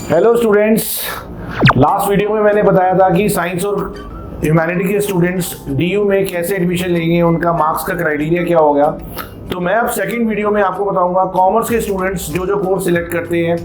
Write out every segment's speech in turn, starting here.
Hello students, last video में मैंने बताया था कि साइंस और ह्यूमैनिटी के स्टूडेंट्स डीयू में कैसे एडमिशन लेंगे, उनका मार्क्स का क्राइटेरिया क्या होगा। तो मैं अब सेकंड वीडियो में आपको बताऊंगा कॉमर्स के स्टूडेंट्स जो कोर्स सिलेक्ट करते हैं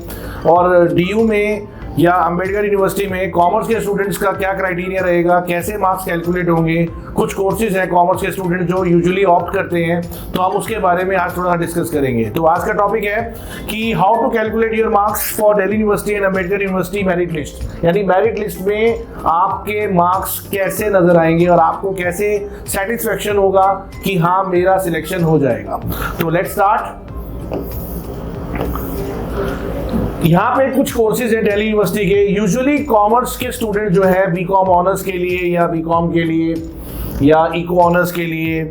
और डीयू में या अंबेडकर यूनिवर्सिटी में कॉमर्स के स्टूडेंट्स का क्या क्राइटेरिया रहेगा, कैसे मार्क्स कैलकुलेट होंगे। कुछ कोर्सेज हैं कॉमर्स के स्टूडेंट जो यूजुअली ऑप्ट करते हैं, तो हम उसके बारे में आज थोड़ा डिस्कस करेंगे। तो आज का टॉपिक है कि how to calculate your marks for Delhi university and Ambedkar university merit list. यानी मेरिट लिस्ट में आपके मार्क्स कैसे नजर आएंगे और आपको कैसे सेटिस्फेक्शन होगा कि हाँ मेरा सिलेक्शन हो जाएगा। तो लेट्स स्टार्ट। यहाँ पे कुछ कोर्सेज हैं दिल्ली यूनिवर्सिटी के। यूजुअली कॉमर्स के स्टूडेंट जो है बीकॉम ऑनर्स के लिए या बीकॉम के लिए या इको ऑनर्स के लिए,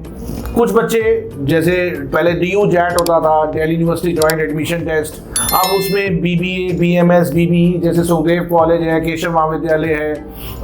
कुछ बच्चे जैसे पहले डीयू जैट होता था, Delhi university joint admission test, अब उसमें बीबीए, बीएमएस, बीबीई जैसे सुखदेव कॉलेज है, केशव महाविद्यालय है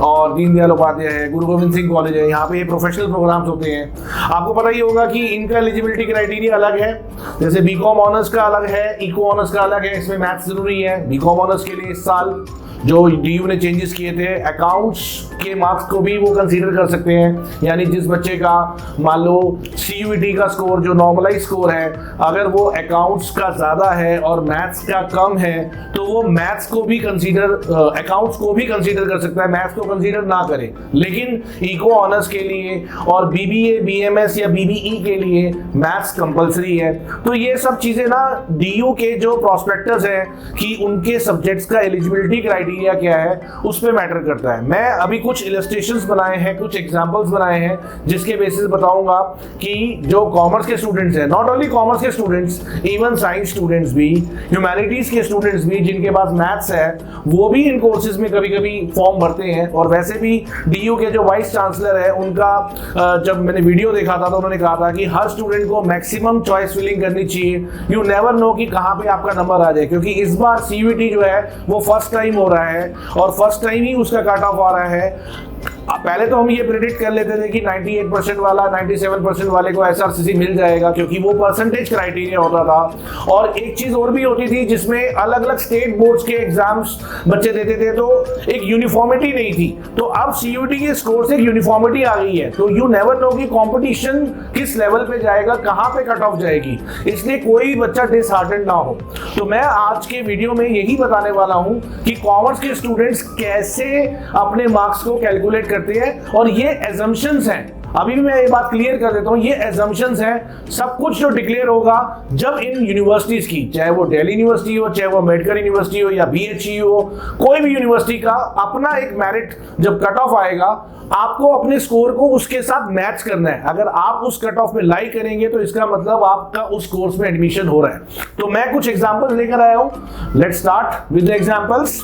और दीनदयाल उपाध्याय है, गुरु गोविंद सिंह कॉलेज है, यहाँ पे प्रोफेशनल प्रोग्राम्स होते हैं। आपको पता ही होगा कि इनका एलिजिबिलिटी क्राइटेरिया अलग है। जैसे बीकॉम ऑनर्स का अलग है, इको ऑनर्स का अलग है, इसमें मैथ्स जरूरी है। बीकॉम ऑनर्स के लिए इस साल जो डीयू ने चेंजेस किए थे, अकाउंट्स के मार्क्स को भी वो कंसीडर कर सकते हैं। यानी जिस बच्चे का मान लो सीयूईटी का स्कोर जो नॉर्मलाइज स्कोर है, अगर वो अकाउंट्स का ज्यादा है और मैथ्स का कम है तो वो मैथ्स को भी कंसीडर, अकाउंट्स को भी कंसीडर कर सकता है, मैथ्स को कंसीडर ना करे। लेकिन इको ऑनर्स के लिए और बीबीए, बीएमएस या बीबीई के लिए मैथ्स कंपलसरी है। तो ये सब चीजें ना डीयू के जो प्रोस्पेक्टस है कि उनके सब्जेक्ट्स का एलिजिबिलिटी क्राइटेरिया क्या है उस पे मैटर करता है। मैं अभी कुछ इलस्ट्रेशंस बनाए हैं, कुछ एग्जांपल्स बनाए हैं जिसके बेसिस बताऊंगा कि जो कॉमर्स के स्टूडेंट्स हैं, नॉट ओनली कॉमर्स के स्टूडेंट्स, इवन साइंस स्टूडेंट्स भी, ह्यूमैनिटीज के स्टूडेंट्स भी जिनके पास मैथ्स है, वो भी इन कोर्सेज में कभी कभी फॉर्म भरते हैं। और वैसे भी डीयू के जो वाइस चांसलर है उनका जब मैंने वीडियो देखा था तो उन्होंने कहा था कि हर स्टूडेंट को मैक्सिमम चॉइस फिलिंग करनी चाहिए। यू नेवर नो कि कहां पे आपका नंबर आ जाए, क्योंकि इस बार सीयूईटी जो है वो फर्स्ट टाइम हो रहा है और फर्स्ट टाइम ही उसका कट ऑफ आ रहा है। पहले तो हम ये प्रेडिक्ट कर लेते थे कि 98% वाला 97% वाले को एसआरसीसी मिल जाएगा, क्योंकि वो परसेंटेज क्राइटेरिया होता था। और एक चीज और भी होती थी जिसमें अलग अलग स्टेट बोर्ड्स के एग्जाम्स बच्चे देते थे, तो एक यूनिफॉर्मिटी नहीं थी। तो अब सीयूईटी के स्कोर से एक यूनिफॉर्मिटी आ गई है, तो यू नेवर नो कि कंपटीशन किस लेवल पे जाएगा, कहां पे कट ऑफ जाएगी, इसलिए कोई बच्चा डिसहार्टेंड ना हो। तो मैं आज के वीडियो में यही बताने वाला हूं कि कॉमर्स के स्टूडेंट्स कैसे अपने मार्क्स को कैलकुलेट करते हैं। और ये एजम्पशंस हैं, अभी भी मैं ये बात क्लियर कर देता हूं, ये एजम्पशंस हैं। सब कुछ जो डिक्लेयर होगा जब इन यूनिवर्सिटीज की, चाहे वो दिल्ली यूनिवर्सिटी हो, चाहे वो अंबेडकर यूनिवर्सिटी हो या बीएचयू हो, कोई भी यूनिवर्सिटी का अपना एक मेरिट जब कट ऑफ आएगा, आपको अपने स्कोर को उसके साथ मैच करना है। अगर आप उस कट ऑफ में लाई करेंगे तो इसका मतलब आपका उस कोर्स में एडमिशन हो रहा है। तो मैं कुछ एग्जांपल्स लेकर आया हूं। Let's start with the examples.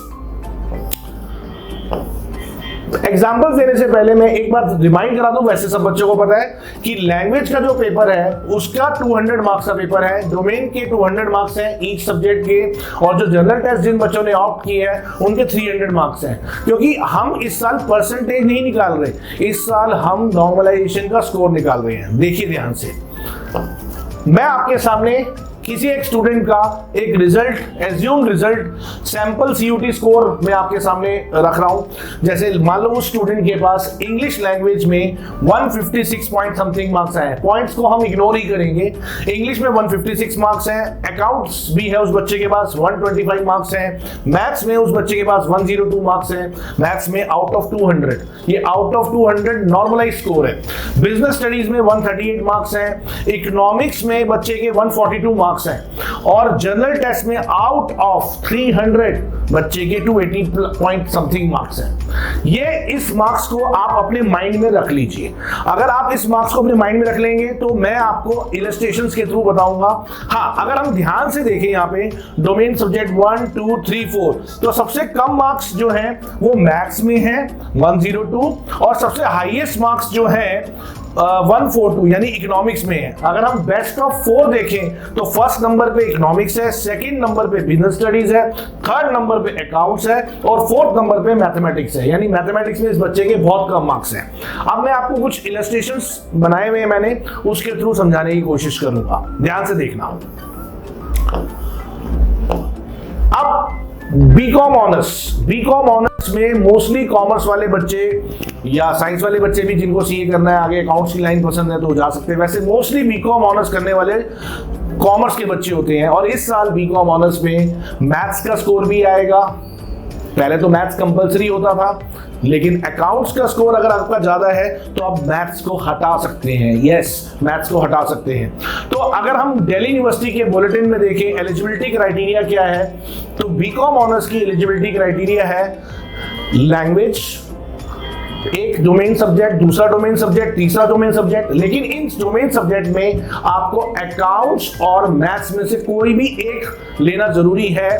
Examples देने से पहले मैं एक बार रिमाइंड करा दूं, वैसे सब बच्चों को पता है कि लैंग्वेज का जो पेपर है उसका 200 मार्क्स का पेपर है, डोमेन के 200 मार्क्स हैं ईच सब्जेक्ट के, और जो जनरल टेस्ट जिन बच्चों ने ऑप्ट किए हैं उनके 300 मार्क्स हैं। क्योंकि हम इस साल परसेंटेज नहीं निकाल रहे, इस साल हम नॉर्मलाइजेशन का स्कोर निकाल रहे हैं। देखिए ध्यान से, मैं आपके सामने किसी एक स्टूडेंट का एक result, assume result, sample CUET score मैं आपके सामने रख रहा हूं। जैसे मान लो उस स्टूडेंट के पास इंग्लिश लैंग्वेज में 156 पॉइंट समथिंग मार्क्स हैं, पॉइंट्स को हम इग्नोर ही करेंगे। इंग्लिश में 156 मार्क्स हैं, अकाउंट्स भी है उस बच्चे के पास 125 मार्क्स हैं, मैथ्स में उस बच्चे के पास 102 मार्क्स हैं, मैथ्स में आउट ऑफ 200, ये आउट ऑफ 200 नॉर्मलाइज स्कोर है। बिजनेस स्टडीज में 138 मार्क्स हैं, इकोनॉमिक्स में बच्चे के 142 मार्क्स हैं, और जनरल टेस्ट में आउट ऑफ 300 बच्चे के 280 पॉइंट समथिंग मार्क्स हैं। ये इस मार्क्स को आप अपने माइंड में रख लीजिए। अगर आप इस मार्क्स को अपने माइंड में रख लेंगे तो मैं आपको इलस्ट्रेशंस के थ्रू बताऊंगा। हाँ, अगर हम ध्यान से देखें यहाँ पे डोमेन सब्जेक्ट 1, 2, 3, 4, तो सबसे कम मार्क्स जो है वो मैथ्स में है 102, और सबसे हाईएस्ट मार्क्स जो है 142 यानी इकोनॉमिक्स में है। अगर हम बेस्ट ऑफ 4 देखें तो फर्स्ट नंबर पे इकोनॉमिक्स है, सेकंड नंबर पे बिजनेस स्टडीज है, थर्ड नंबर पे अकाउंट्स है और फोर्थ नंबर पे मैथमेटिक्स है। यानी मैथमेटिक्स में इस बच्चे के बहुत कम मार्क्स हैं। अब मैं आपको कुछ इलस्ट्रेशंस बनाए हुए हैं मैंने, उसके थ्रू समझाने की कोशिश करूंगा, ध्यान से देखना। अब बीकॉम ऑनर्स में मोस्टली कॉमर्स वाले बच्चे या साइंस वाले बच्चे भी, जिनको सीए करना है, आगे अकाउंट्स की लाइन पसंद है तो जा सकते हैं। वैसे मोस्टली बीकॉम ऑनर्स करने वाले कॉमर्स के बच्चे होते हैं। और इस साल बीकॉम ऑनर्स में मैथ्स का स्कोर भी आएगा। पहले तो मैथ्स कंपलसरी होता था, लेकिन अकाउंट्स का स्कोर अगर आपका ज्यादा है तो आप मैथ्स को हटा सकते हैं। यस, मैथ्स को हटा सकते हैं। तो अगर हम दिल्ली यूनिवर्सिटी के बुलेटिन में देखें एलिजिबिलिटी क्राइटेरिया क्या है, तो बीकॉम ऑनर्स की एलिजिबिलिटी क्राइटेरिया है लैंग्वेज, एक डोमेन सब्जेक्ट, दूसरा डोमेन सब्जेक्ट, तीसरा डोमेन सब्जेक्ट। लेकिन इन डोमेन सब्जेक्ट में आपको अकाउंट्स और मैथ्स में से कोई भी एक लेना जरूरी है।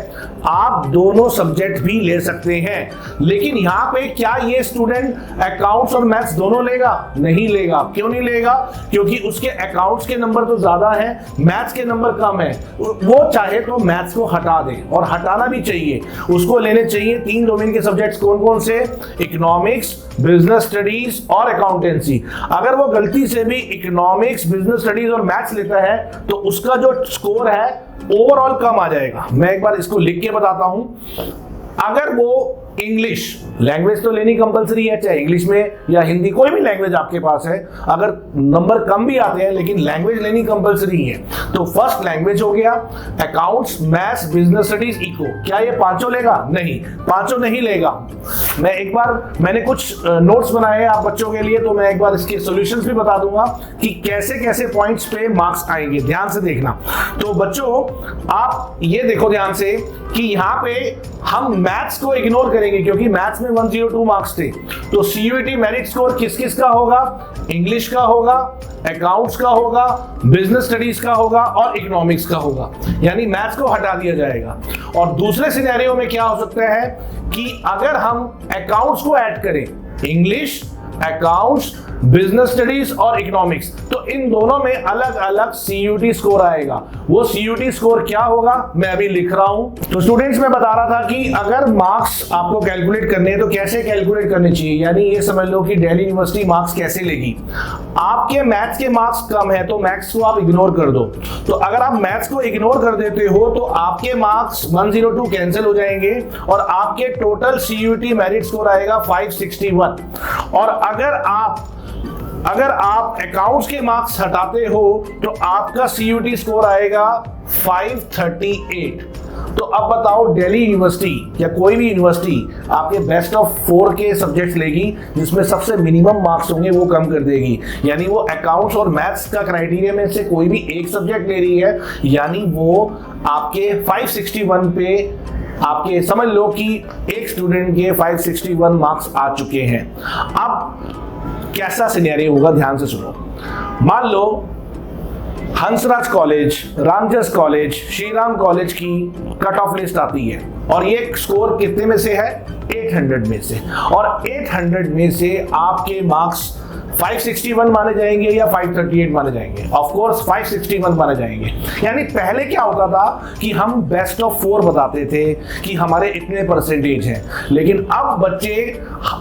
आप दोनों सब्जेक्ट भी ले सकते हैं। लेकिन यहां पे क्या ये स्टूडेंट अकाउंट्स और मैथ्स दोनों लेगा? नहीं लेगा। क्यों नहीं लेगा? क्योंकि उसके अकाउंट्स के नंबर तो ज्यादा है, मैथ्स के नंबर कम है। वो चाहे तो मैथ्स को हटा दे, और हटाना भी चाहिए। उसको लेने चाहिए 3 डोमेन के सब्जेक्ट्स। कौन कौन से? इकोनॉमिक्स, बिजनेस स्टडीज और अकाउंटेंसी। अगर वो गलती से भी इकोनॉमिक्स, बिजनेस स्टडीज और मैथ्स लेता है तो उसका जो स्कोर है ओवरऑल कम आ जाएगा। मैं एक बार इसको लिख के बताता हूं। अगर वो इंग्लिश लैंग्वेज तो लेनी कंपलसरी है, चाहे इंग्लिश में या हिंदी, कोई भी लैंग्वेज आपके पास है, अगर नंबर कम भी आते हैं लेकिन लैंग्वेज लेनी कंपलसरी है, तो फर्स्ट लैंग्वेज हो गया, accounts, maths, business studies, eco. क्या ये पांचों लेगा? नहीं, पांचों नहीं लेगा। मैंने कुछ नोट्स बनाए हैं आप बच्चों के लिए, तो मैं एक बार इसके सॉल्यूशंस भी बता दूंगा कि कैसे कैसे पॉइंट्स पे मार्क्स आएंगे। ध्यान से देखना। तो बच्चों आप ये देखो ध्यान से कि यहाँ पे हम मैथ्स को इग्नोर करेंगे क्योंकि मैथ्स में 102 मार्क्स थे। तो सीयूईटी मेरिट स्कोर किस किस का होगा? इंग्लिश का होगा, अकाउंट्स का होगा, बिजनेस स्टडीज का होगा और इकोनॉमिक्स का होगा। यानी मैथ्स को हटा दिया जाएगा। और दूसरे सिनेरियो में क्या हो सकता है कि अगर हम अकाउंट्स को ऐड करें, इंग्लिश, अकाउंट्स, बिजनेस स्टडीज और इकोनॉमिक्स, तो इन दोनों में अलग अलग सीयूटी स्कोर आएगा। वो सीयूटी स्कोर क्या होगा मैं अभी लिख रहा हूं। तो स्टूडेंट्स मैं बता रहा था कि अगर मार्क्स आपको कैलकुलेट करने हैं तो कैसे कैलकुलेट करने चाहिए। यानी ये समझ लो कि दिल्ली यूनिवर्सिटी मार्क्स कैसे लेगी। आपके मैथ्स के मार्क्स कम है तो मैथ्स को आप इग्नोर कर दो। तो अगर आप मैथ्स को इग्नोर कर देते हो तो आपके मार्क्स 102 कैंसिल हो जाएंगे और आपके टोटल सीयूटी मेरिट स्कोर आएगा 561। और अगर आप अकाउंट्स के मार्क्स हटाते हो तो आपका सीयूटी स्कोर आएगा 538। तो अब बताओ दिल्ली यूनिवर्सिटी या कोई भी यूनिवर्सिटी आपके बेस्ट ऑफ 4 के सब्जेक्ट्स लेगी जिसमें सबसे मिनिमम मार्क्स होंगे वो कम कर देगी। यानी वो अकाउंट्स और मैथ्स का क्राइटेरिया में से कोई भी एक सब्जेक्ट ले रही है, यानी वो आपके 561 पे आपके समझ लो कि एक स्टूडेंट के 561 मार्क्स आ चुके हैं। अब कैसा सिनेरियो होगा ध्यान से सुनो। मान लो Hansraj college, Ramjas college, Shriram college की कट ऑफ लिस्ट आती है और ये स्कोर कितने में से है? 800 में से। और 800 में से आपके मार्क्स 561 माने जाएंगे या 538 माने जाएंगे? ऑफ कोर्स 561 माने जाएंगे। यानी पहले क्या होता था कि हम बेस्ट ऑफ 4 बताते थे कि हमारे इतने परसेंटेज हैं, लेकिन अब बच्चे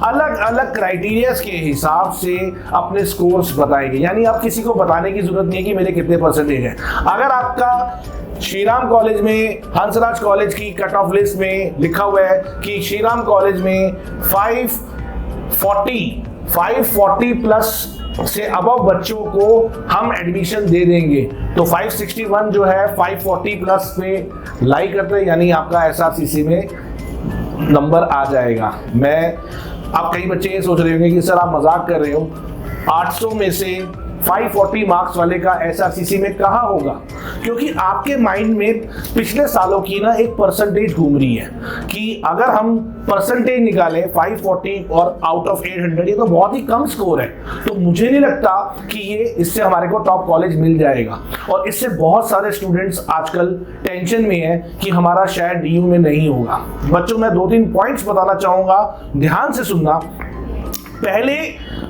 अलग अलग क्राइटेरियाज के हिसाब से अपने स्कोर्स बताएंगे। यानी अब किसी को बताने की जरूरत नहीं है कि मेरे कितने परसेंटेज हैं। अगर आपका श्रीराम कॉलेज में, हंसराज कॉलेज की कट ऑफ लिस्ट में लिखा हुआ है कि श्रीराम कॉलेज में 540 प्लस से अबव बच्चों को हम एडमिशन दे देंगे, तो 561 जो है 540 प्लस पे लाई करते हैं, यानी आपका एसआरसीसी में नंबर आ जाएगा। अब कई बच्चे ये सोच रहे होंगे कि सर आप मजाक कर रहे हो, 800 में से 540 मार्क्स वाले का एसआरसीसी में कहाँ होगा? क्योंकि आपके माइंड में पिछले सालों की ना एक परसेंटेज घूम रही है कि अगर हम परसेंटेज निकालें 540 और आउट ऑफ 800, ये तो बहुत ही कम स्कोर है। तो मुझे नहीं लगता कि ये इससे हमारे को टॉप कॉलेज मिल जाएगा। और इससे बहुत सारे स्टूडेंट्स आजकल टेंशन में है कि हमारा शायद डीयू में नहीं होगा। बच्चों मैं 2-3 पॉइंट्स बताना चाहूंगा, ध्यान से सुनना। पहले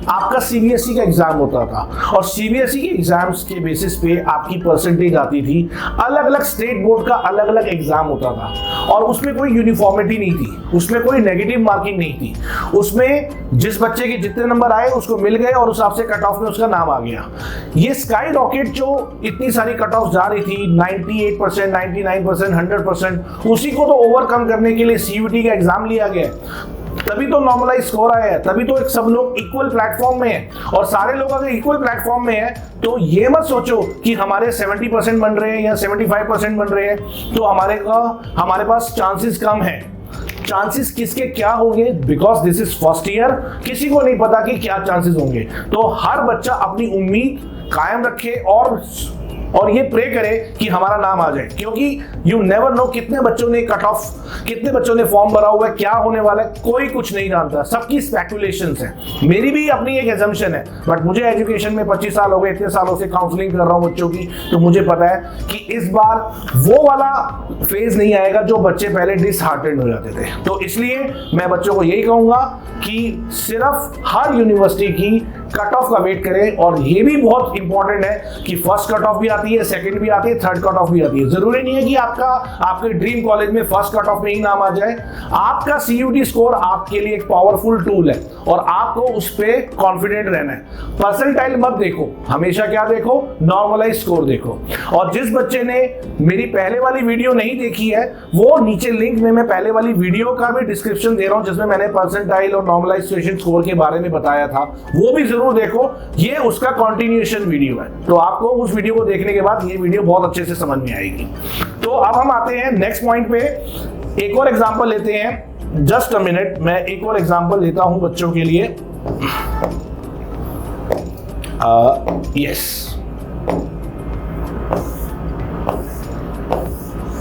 आपका सीबीएसई का एग्जाम होता था और सीबीएसई के एग्जाम्स के बेसिस पे आपकी परसेंटेज आती थी। अलग अलग स्टेट बोर्ड का अलग अलग एग्जाम होता था और उसमें कोई यूनिफॉर्मिटी नहीं थी, उसमें कोई नेगेटिव मार्किंग नहीं थी। उसमें जिस बच्चे के जितने नंबर आए उसको मिल गए और उस हिसाब से कट ऑफ में उसका नाम आ गया। ये स्काई रॉकेट जो इतनी सारी कट ऑफ जा रही थी 98%, 99%, 100%, उसी को तो ओवरकम करने के लिए सीयूईटी का एग्जाम लिया गया। तभी तो नॉर्मलाइज स्कोर आया है, तभी तो एक सब लोग इक्वल प्लेटफॉर्म में है। और सारे लोग अगर इक्वल प्लेटफॉर्म में है तो ये मत सोचो कि हमारे 70% बन रहे हैं या 75% बन रहे हैं तो हमारे पास चांसेस कम है। चांसेस किसके क्या होंगे, because this is first year, किसी को नहीं पता कि क्या चांसेस होंगे। तो हर बच्चा अपनी उम्मीद कायम रखे और ये प्रे करे कि हमारा नाम आ जाए, क्योंकि यू नेवर नो कितने बच्चों ने कट ऑफ, कितने बच्चों ने फॉर्म भरा हुआ है, क्या होने वाला है, कोई कुछ नहीं जानता। सबकी स्पेकुलेशंस है। मेरी भी अपनी एक एजम्पशन है, बट मुझे एजुकेशन में 25 साल हो गए, इतने सालों से काउंसलिंग कर रहा हूं बच्चों की, तो मुझे पता है कि इस बार वो वाला फेज नहीं आएगा जो बच्चे पहले डिसहार्टेंड हो जाते थे। तो इसलिए मैं बच्चों को यही कहूंगा कि सिर्फ हर यूनिवर्सिटी की कट ऑफ का वेट करें। और ये भी बहुत इंपॉर्टेंट है कि फर्स्ट कट ऑफ भी आती है, सेकंड भी आती है, थर्ड कट ऑफ भी आती है। जरूरी नहीं है कि आपके ड्रीम कॉलेज में फर्स्ट कट ऑफ में ही नाम आ जाए। आपका सीयूटी स्कोर आपके लिए एक पावरफुल टूल है और आपको उस पर कॉन्फिडेंट रहना है। परसेंटाइल मत देखो, हमेशा क्या देखो, नॉर्मलाइज स्कोर देखो। और जिस बच्चे ने मेरी पहले वाली वीडियो नहीं देखी है वो नीचे लिंक में मैं पहले वाली वीडियो का भी डिस्क्रिप्शन दे रहा हूं जिसमें मैंने परसेंटाइल और नॉर्मलाइजेशन स्कोर के बारे में बताया था, वो भी जरूर देखो। ये उसका कंटिन्यूएशन वीडियो है, तो आपको उस वीडियो को देखने के बाद ये वीडियो बहुत अच्छे से समझ में आएगी। तो अब हम आते हैं नेक्स्ट पॉइंट पे। एक और एग्जांपल लेते हैं, जस्ट अ मिनट, मैं एक और एग्जांपल लेता हूं बच्चों के लिए। यस,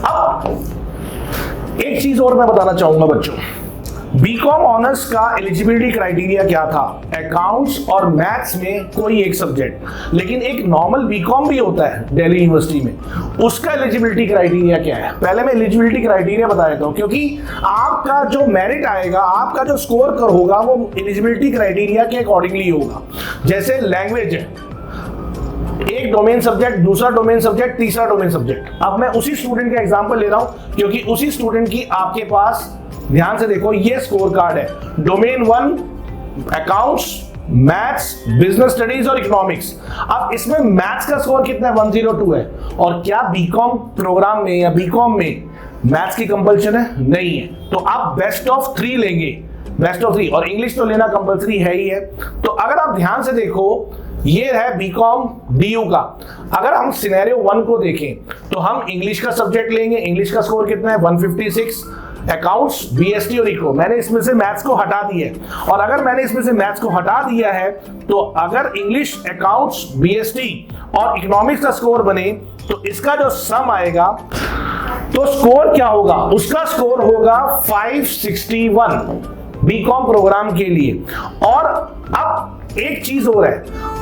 अब एक चीज और मैं बताना चाहूंगा बच्चों, बीकॉम ऑनर्स का एलिजिबिलिटी क्राइटेरिया क्या था? अकाउंट्स और मैथ्स में कोई एक सब्जेक्ट, लेकिन एक नॉर्मल बीकॉम भी होता है दिल्ली यूनिवर्सिटी में, उसका एलिजिबिलिटी क्राइटेरिया क्या है? पहले मैं एलिजिबिलिटी क्राइटेरिया बता देता हूं, क्योंकि आपका जो मेरिट आएगा, आपका जो स्कोर कर होगा वो एलिजिबिलिटी क्राइटेरिया के अकॉर्डिंगली होगा। जैसे लैंग्वेज है, एक डोमेन सब्जेक्ट, दूसरा डोमेन सब्जेक्ट, तीसरा डोमेन सब्जेक्ट। अब मैं उसी स्टूडेंट का एग्जांपल ले रहा हूं क्योंकि उसी स्टूडेंट की आपके पास, ध्यान से देखो, ये स्कोर कार्ड है। Domain 1 accounts, maths, business studies और इकोनॉमिक्स। अब इसमें मैथ्स का स्कोर कितना है? 102 है। और क्या बीकॉम प्रोग्राम में या बीकॉम में मैथ्स की कंपल्शन है? नहीं है। तो आप बेस्ट ऑफ 3 लेंगे, बेस्ट ऑफ 3, और इंग्लिश तो लेना कंपल्सरी है ही है। तो अगर आप ध्यान से देखो, ये है बीकॉम डीयू का। अगर हम सिनेरियो 1 को देखें तो हम इंग्लिश का सब्जेक्ट लेंगे। इंग्लिश का स्कोर कितना है? 156। अकाउंट्स, बीएसटी और इको, मैंने इसमें से मैथ्स को हटा दिया है। और अगर मैंने इसमें से मैथ्स को हटा दिया है तो अगर इंग्लिश, अकाउंट्स, बीएसटी और इकोनॉमिक्स का स्कोर बने तो इसका जो सम आएगा तो स्कोर क्या होगा? उसका स्कोर होगा 561 बीकॉम प्रोग्राम के लिए। और अब एक चीज और है,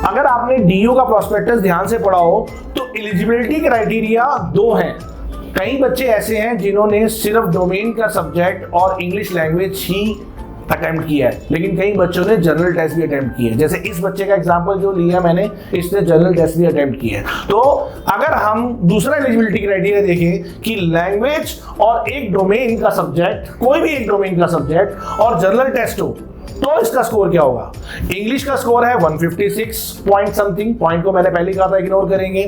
अगर आपने डीयू का प्रोस्पेक्टस ध्यान से पढ़ा हो तो एलिजिबिलिटी क्राइटेरिया 2 हैं। कई बच्चे ऐसे हैं जिन्होंने सिर्फ डोमेन का सब्जेक्ट और इंग्लिश लैंग्वेज ही अटेम्प्ट किया है, लेकिन कई बच्चों ने जनरल टेस्ट भी अटेम्प्ट किया है। जैसे इस बच्चे का एग्जांपल जो लिया मैंने, इसने जनरल टेस्ट भी अटेम्प्ट किया है। तो अगर हम दूसरा एलिजिबिलिटी क्राइटेरिया देखें कि लैंग्वेज और एक डोमेन का सब्जेक्ट, कोई भी एक डोमेन का सब्जेक्ट और जनरल टेस्ट हो, तो इसका स्कोर क्या होगा? इंग्लिश का स्कोर है 156 पॉइंट समथिंग, पॉइंट को मैंने पहले कहा था इग्नोर करेंगे।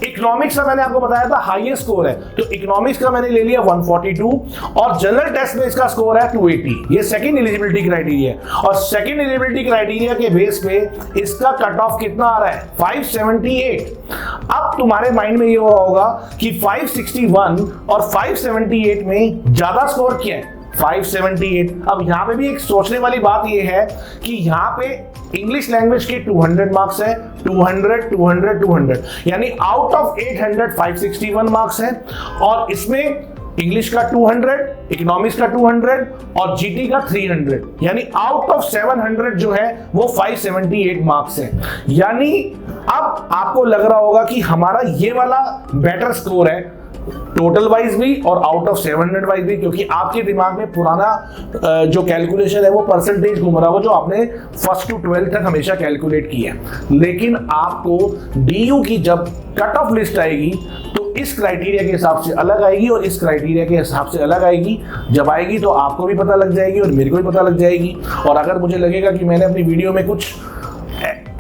इकोनॉमिक्स का मैंने आपको बताया था हाईएस्ट स्कोर है, तो इकोनॉमिक्स का मैंने ले लिया 142 और जनरल टेस्ट में इसका स्कोर है 280। ये सेकंड एलिजिबिलिटी क्राइटेरिया है और सेकंड एलिजिबिलिटी क्राइटेरिया के बेस पे इसका कट ऑफ कितना आ रहा है? 578। अब तुम्हारे माइंड में ये होगा कि 561 और 578 में ज्यादा स्कोर क्या है? 578। अब यहां पे भी एक सोचने वाली बात यह है कि यहां पे इंग्लिश लैंग्वेज के 200 मार्क्स है, 200 200 200, यानी आउट ऑफ 800 561 मार्क्स है। और इसमें इंग्लिश का 200, इकोनॉमिक्स का 200 और जीटी का 300, यानी आउट ऑफ 700 जो है वो 578 मार्क्स है। यानी अब आपको लग रहा होगा कि हमारा ये वाला बेटर स्कोर है, टोटल वाइज भी और आउट ऑफ 700 वाइज भी, क्योंकि आपके दिमाग में पुराना जो कैलकुलेशन है वो परसेंटेज घूम रहा हो जो आपने फर्स्ट टू 12th तक हमेशा कैलकुलेट किया है। लेकिन आपको डीयू की जब कट ऑफ लिस्ट आएगी तो इस क्राइटेरिया के हिसाब से अलग आएगी और इस क्राइटेरिया के हिसाब से अलग आएगी। जब आएगी तो आपको भी पता लग जाएगी और मेरे को भी पता लग जाएगी। और अगर मुझे लगेगा कि मैंने अपनी वीडियो में कुछ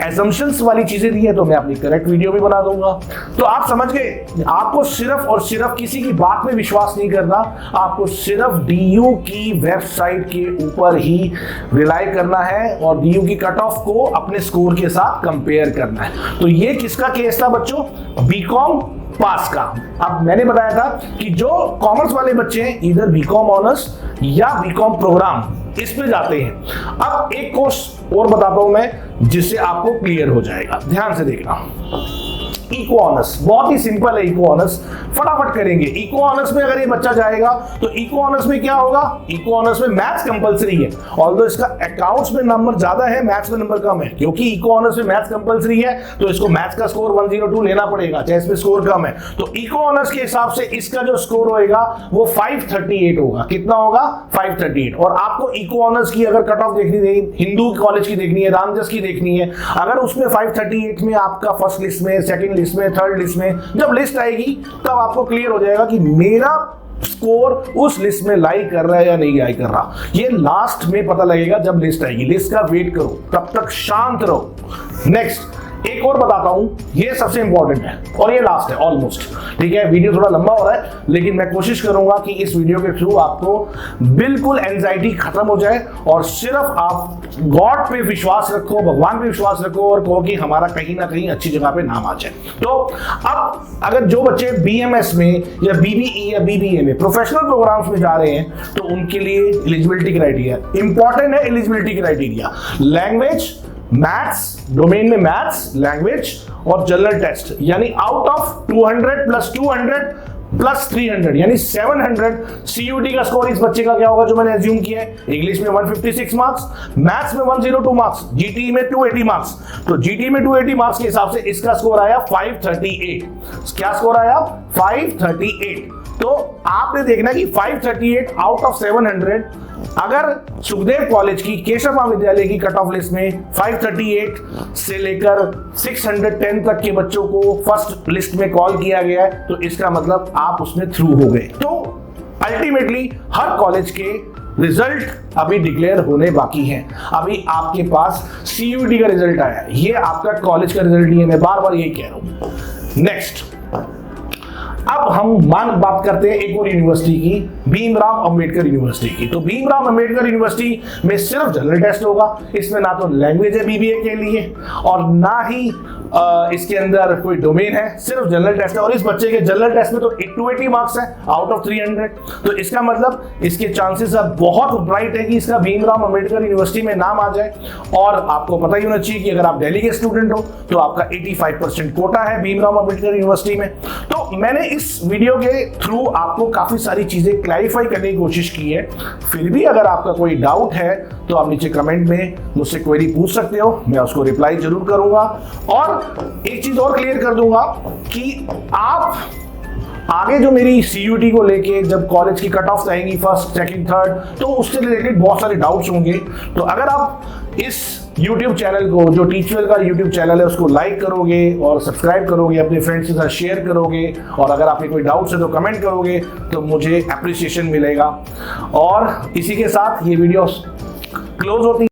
एजम्पशंस वाली चीजें दी है तो मैं अपनी करेक्ट वीडियो भी बना दूंगा। तो आप समझ गए, आपको सिर्फ और सिर्फ किसी की बात में विश्वास नहीं करना, आपको सिर्फ डीयू की वेबसाइट के ऊपर ही रिलाई करना है और डीयू की कट ऑफ को अपने स्कोर के साथ कंपेयर करना है। तो ये किसका केस था बच्चों? बीकॉम पास का। अब मैंने बताया था कि जो कॉमर्स वाले बच्चे हैं इधर बीकॉम ऑनर्स या बीकॉम प्रोग्राम इस पे जाते हैं। अब एक कोर्स और बताता हूं मैं जिससे आपको क्लियर हो जाएगा, ध्यान से देखना। इको ऑनर्स बहुत ही सिंपल है। इको ऑनर्स फटाफट करेंगे। इको ऑनर्स में अगर ये बच्चा जाएगा तो इको ऑनर्स में क्या होगा? इको ऑनर्स में मैथ्स कंपलसरी है। ऑल्दो इसका अकाउंट्स में नंबर ज्यादा है, मैथ्स में नंबर कम है। क्योंकि इको ऑनर्स में मैथ्स कंपलसरी है तो इसको मैथ्स का स्कोर 102 लेना पड़ेगा, चाहे इसमें स्कोर कम है। तो इको ऑनर्स के हिसाब से इसका जो स्कोर होगा वो 538 होगा। कितना होगा? 538। और आपको इको ऑनर्स की अगर कट ऑफ देखनी है, हिंदू कॉलेज की देखनी है, रामजस की देखनी है, अगर उसमें 538 में आपका फर्स्ट लिस्ट में, सेकंड लिस्ट में, थर्ड लिस्ट में जब लिस्ट आएगी तब आपको क्लियर हो जाएगा कि मेरा स्कोर उस लिस्ट में लाई कर रहा है या नहीं लाई कर रहा। ये लास्ट में पता लगेगा जब लिस्ट आएगी। लिस्ट का वेट करो, तब तक शांत रहो। नेक्स्ट एक और बताता हूं, ये सबसे इंपॉर्टेंट है और ये लास्ट है ऑलमोस्ट। ठीक है, वीडियो थोड़ा लंबा हो रहा है लेकिन मैं कोशिश करूंगा कि इस वीडियो के थ्रू आपको बिल्कुल एंजाइटी खत्म हो जाए और सिर्फ आप गॉड पे विश्वास रखो, भगवान पे विश्वास रखो और कहो कि हमारा कहीं ना कहीं अच्छी जगह पे नाम आ जाए। तो अब अगर जो बच्चे बीएमएस में या बीबीई या बीबीए में प्रोफेशनल प्रोग्राम्स में जा रहे हैं तो उनके लिए एलिजिबिलिटी क्राइटेरिया इंपॉर्टेंट है। Eligibility criteria language, maths, domain में मैथ्स, लैंग्वेज और जनरल टेस्ट, यानी आउट ऑफ 200 प्लस 200 प्लस 300 यानी 700 सीयूटी का स्कोर इस बच्चे का क्या होगा जो मैंने एज्यूम किया है। इंग्लिश में 156 मार्क्स, मैथ्स में 102 मार्क्स, जीटी में 280 मार्क्स। तो जीटी में 280 मार्क्स के हिसाब से इसका स्कोर आया 538। क्या स्कोर आया? 538। तो आपने देखना कि 538 आउट ऑफ 700 अगर सुखदेव कॉलेज की केशव महाविद्यालय की कट ऑफ लिस्ट में 538 से लेकर 610 तक के बच्चों को फर्स्ट लिस्ट में कॉल किया गया है तो इसका मतलब आप उसमें थ्रू हो गए। तो अल्टीमेटली हर कॉलेज के रिजल्ट अभी डिक्लेयर होने बाकी हैं। अभी आपके पास सीयूटी का रिजल्ट आया, ये आपका कॉलेज का रिजल्ट नहीं है, मैं बार बार यही कह रहा हूं। नेक्स्ट अब हम बात करते हैं एक और यूनिवर्सिटी की, भीमराव अंबेडकर यूनिवर्सिटी की। तो भीमराव अंबेडकर यूनिवर्सिटी में सिर्फ जनरल टेस्ट होगा। इसमें ना तो लैंग्वेज है बीबीए के लिए और ना ही इसके अंदर कोई डोमेन है, सिर्फ जनरल टेस्ट है। और इस बच्चे के जनरल टेस्ट में तो 280 मार्क्स है आउट ऑफ 300। तो इसका मतलब इसके चांसेस अब बहुत ब्राइट है कि इसका भीमराव अंबेडकर यूनिवर्सिटी में नाम आ जाए। और आपको पता ही होना चाहिए कि अगर आप दिल्ली के स्टूडेंट हो तो आपका 85% कोटा है भीमराव अंबेडकर यूनिवर्सिटी में। तो मैंने इस वीडियो के थ्रू आपको काफी सारी चीजें क्लैरिफाई करने की कोशिश की है। फिर भी अगर आपका कोई डाउट है तो आप नीचे कमेंट में मुझसे क्वेरी पूछ सकते हो, मैं उसको रिप्लाई जरूर करूंगा। और एक चीज और क्लियर कर दूंगा कि आप आगे जो मेरी सीयूटी को लेके जब कॉलेज की कट ऑफ आएंगी फर्स्ट, सेकंड, थर्ड, तो उससे रिलेटेड बहुत सारे डाउट्स होंगे। तो अगर आप इस YouTube चैनल को, जो टीचवेल का YouTube चैनल है, उसको लाइक करोगे और सब्सक्राइब करोगे, अपने फ्रेंड्स के साथ शेयर करोगे और अगर आपके कोई डाउट्स है तो कमेंट करोगे तो मुझे एप्रिसिएशन मिलेगा। और इसी के साथ ये वीडियो क्लोज होती है।